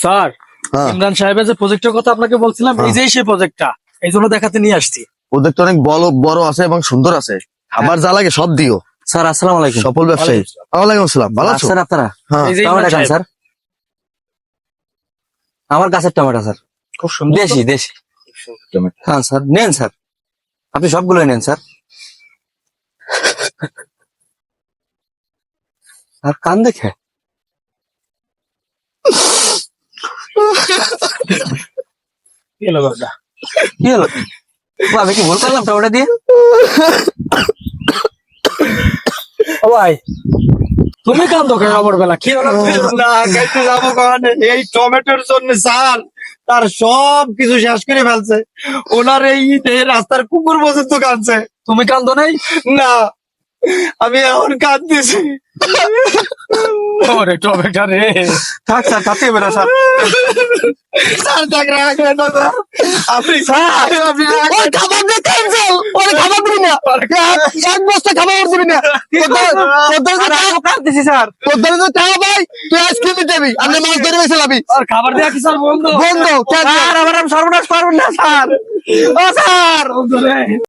Sir, Imran সাহেবের যে প্রজেক্টের কথা আপনাকে বলছিলাম, এই যে সেই প্রজেক্টটা, এই জন্য দেখাতে নিয়ে আসছি। প্রজেক্ট অনেক বড় আছে এবং সুন্দর আছে। খাবার যা লাগে সব দিও। স্যার আসসালামু আলাইকুম। সফল ব্যবসায়ী। ওয়ালাইকুম আসসালাম। ভালো আছো? স্যার আপনারা এই যে টমেটো ইমরান খান সাহেব। স্যার। আমার গাছের টমেটো স্যার, খুব সুন্দর। দেশি টমেটো। হ্যাঁ স্যার, নেন স্যার, আপনি সবগুলোই নেন স্যার। আর কান দেখে কি হলো বাবা? কি হলো? ও, আমি কি ভুল করলাম টমেটো দিয়ে? ও ভাই, তুমি কান্দো কেন আমার বেলা? কি হলো? না খাইতে যাবো কারণ এই টমেটোর জন্য স্যার তার সব কিছু শেষ করে ফেলছে। ওনার এই রাস্তার কুকুর পর্যন্ত কাঁদছে। তুমি কান্দো নাই? না, আমি এখন কাঁদতেছি। ওরে টমেটো রে। থাক স্যার, কাঁদতে হবে না স্যার। স্যার দেখ রাখবেন না স্যার। আপনি স্যার আপনি ওই খাবার দিয়ে ক্যান্সেল। ওই খাবার দিবি না। এক বস্তা খাবার দিবি না। কাঁদতেছি স্যার। তোর দ্বারা তো টাকা পাই, তুই আইসক্রিম দিতে যাবি। আমি মাছ ধরে বেছে লাবি। আর খাবার দেয়া কি স্যার বন্ধ? বন্ধ। স্যার আমার নাম সর্বনাশ পারবেন না স্যার। ও স্যার। বন্ধ রে।